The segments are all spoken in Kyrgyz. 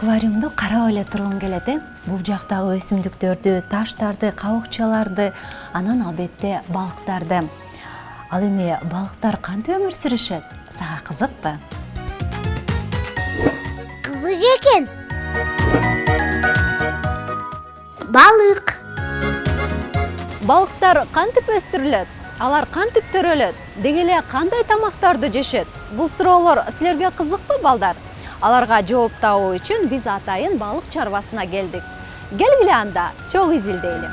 аквариумду карап эле тургум келет, Бул жактагы өсүмдүктөрдү, таштарды, кабыкчаларды, анан албетте балыктарды. Ал эми балыктар кантип өмүр сүрүшөт? Сага кызыкпы? Кызык экен. Балык. Балыктар кантип өстүрүлөт? Алар кантип төрөлөт? Деги эле кандай тамактарды жешет? Бул суроолор силерге кызыкпы, балдар? Аларга жооп табуу үчүн биз атайын балык чарбасына келдик. Келгиле анда чоң изилдейли.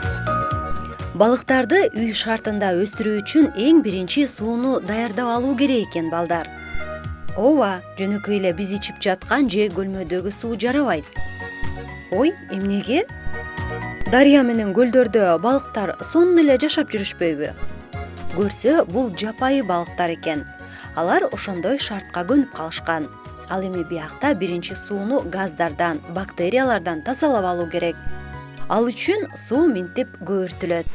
Балыктарды үй шартында өстүрүү үчүн эң биринчи сууну даярдап алуу керек экен, балдар. Ооба, жөнөкөй эле биз ичип жаткан же көлмөдөгү суу жарабайт. Ой, эмнеге? Дарыя менен көлдөрдө балыктар сонун эле жашап жүрүшпөйбү? Көрсө, бул жапайы балыктар экен. Алар ошондой шартка көнүп калышкан. Ал эми биякта биринчи сууну газдардан, бактериялардан тазалап алуу керек. Ал үчүн суу минтип көбүртүлөт.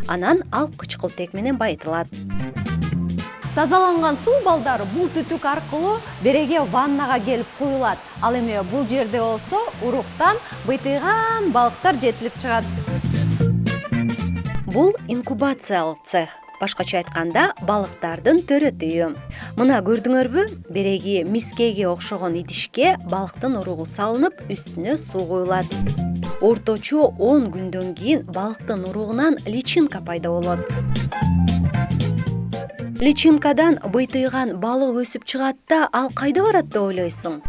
Анан ал кычкылтек менен байытылат. Тазаланган суу, балдар, бул түтүк аркылуу береге ваннага келип куюлат. Ал эми бул жерде болсо уруктан быйтыйган балыктар жетилип чыгат. Бул инкубациялык цех. Башкача айтканда, балыктардын төрөтүйү. Мына көрдүңөрбү? Береги мискеге окшогон идишке балыктын уругу салынып, үстүнө суу куюлат. Орточо 10 күндөн кийин балыктын уругунан личинка пайда болот. Личинкадан быйтыйган балык өсүп чыгат да, ал кайда барат деп ойлойсуң?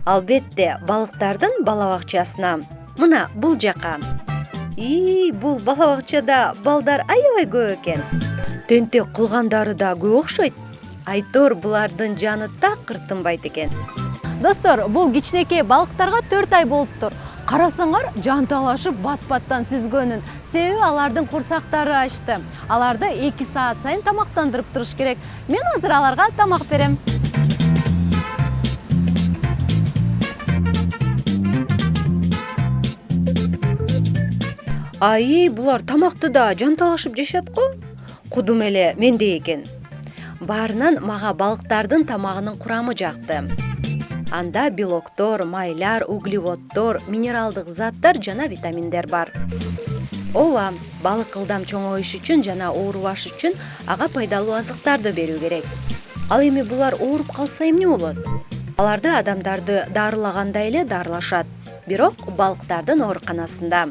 Албетте, балыктардын бала бакчасына. Мына бул жака. Бул бала бакчада балдар аябай көп экен. Тентек кылгандары да көп окшойт. Айтор булардын жаны такыр тынбайт экен. Достор, бул кичинекей балыктарга 4 ай болуптур. Карасаңар, жанталашып бат-баттан сүзгөнүн. Себеби алардын курсактары ачты. Аларды 2 саат сайын тамактандырып туруш керек. Мен азыр аларга тамак берем. Булар тамакты да жанталашып жешет го. Кудум эле мендей экен. Баарынан мага балыктардын тамагынын курамы жакты. Анда белоктор, майлар, углеводдор, минералдык заттар жана витаминдер бар. Ооба, балык ылдам чоңоюш үчүн жана оорубаш үчүн ага пайдалуу азыктарды берүү керек. Ал эми булар ооруп калса эмне болот? Аларды адамдарды дарылагандай эле дарылашат, бирок балыктардын ооруканасында.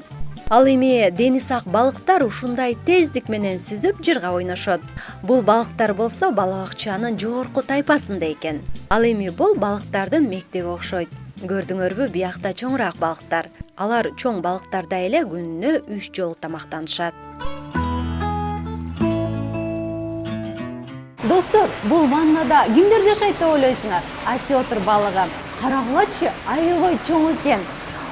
Ал эми дени сак балыктар ушундай тездик менен сүзүп жырга ойношот. Бул балыктар болсо бала бакчанын жогорку тайпасында экен. Ал эми бул балыктардын мектеби окшойт. Көрдүңөрбү, биякта чоңураак балыктар. Алар чоң балыктардай эле күнүнө 3 жолу тамактанышат. Достор, бул ваннада кимдер жашайт деп ойлойсуңар? Осетр балыгы. Карагылачы, аябай чоң экен.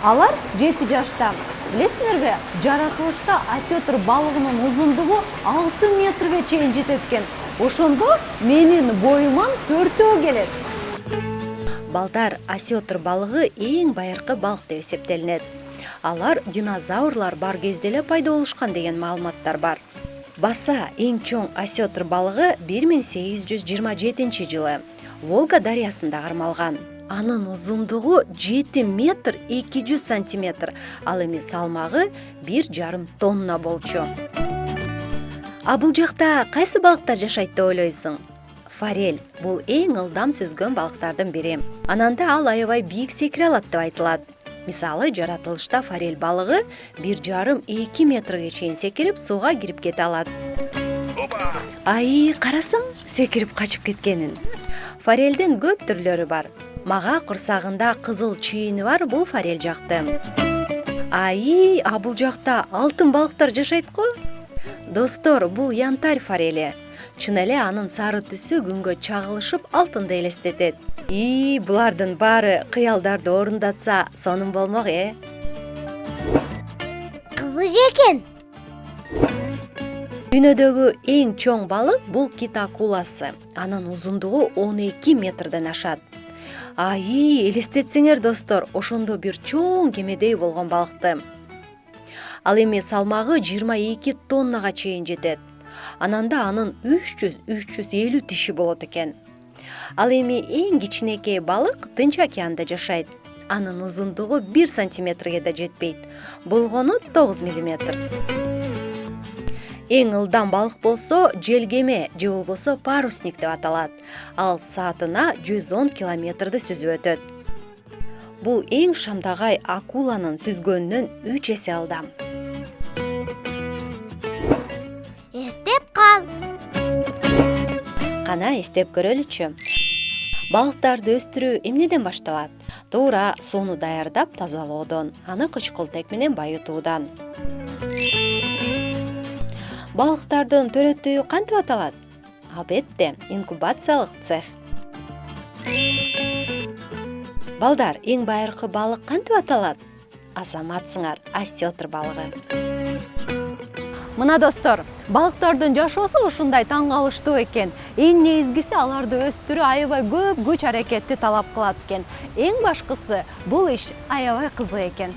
Алар 7 жашта. Билесиңерби, жаратылышта осетр балыгынын узундугу 6 метрге чейин жетет экен. Ошондо менин боюман 4-өө келет. Балдар, осетр балыгы эң байыркы балык деп эсептелинет. Алар динозаврлар бар кезде эле пайда болушкан деген маалыматтар бар. Баса эң чоң осетр балыгы 1827 жылы Волга дарыясында кармалган. Анын узундугу 7 метр 200 сантиметр, ал эми салмагы 1,5 тонна болчу. А бул жакта кайсы балыктар жашайт деп ойлойсуң? Форель бул эң ылдам сүзгөн балыктардын бири. Ананда ал аябай бийик секире алат деп айтылат. Мисалы, жаратылышта форель балыгы 1,5-2 метрге чейин секирип сууга кирип кете алат. Карасаң, секирип качып кеткенин. Форельдин көп түрлөрү бар. Мага курсагында кызыл чийини бар бул форель жакты. Бул жакта алтын балыктар жашайт го? Достор, бул янтарь форели. Чын эле анын сары түсү күнгө чагылышып алтынды элестетет. Булардын баары кыялдарды орундатса, сонун болмок, Кызык экен. Дүйнөдөгү эң чоң балык бул кит акуласы. Анын узундугу 12 метрден ашат. Элестетсеңер, достор, ошондо бир чоң кемедей болгон балыкты. Ал эми салмагы 22 тоннага чейин жетет. Ананда анын 300-350 тиши болот экен. Ал эми эң кичинекей балык Тынч океанда жашайт. Анын узундугу 1 сантиметрге да жетпейт. Болгону 9 миллиметр. Эң ылдам балык болсо желгеме же болбосо парусник деп аталат. Ал саатына 110 километрди сүзүп өтөт. Бул эң шамдагай акуланын сүзгөнүнөн 3 эсе ылдам. Эстеп кал. Кана эстеп көрөлүчү. Балыктарды өстүрүү эмнеден башталат? Туура сууну даярдап тазалоодон, аны кычкылтек менен байытуудан. Балыктардын төрөтүүгү кантип аталат? Албетте, инкубациялык цех. Балдар, эң байыркы балык кантип аталат? Азаматсыңар, осетр балыгы. Мына достор, балыктардын жашоосу ушундай таң калыштуу экен. Эң негизгиси аларды өстүрүү аябай көп күч аракетти талап кылат экен. Эң башкысы бул иш аябай кызык экен.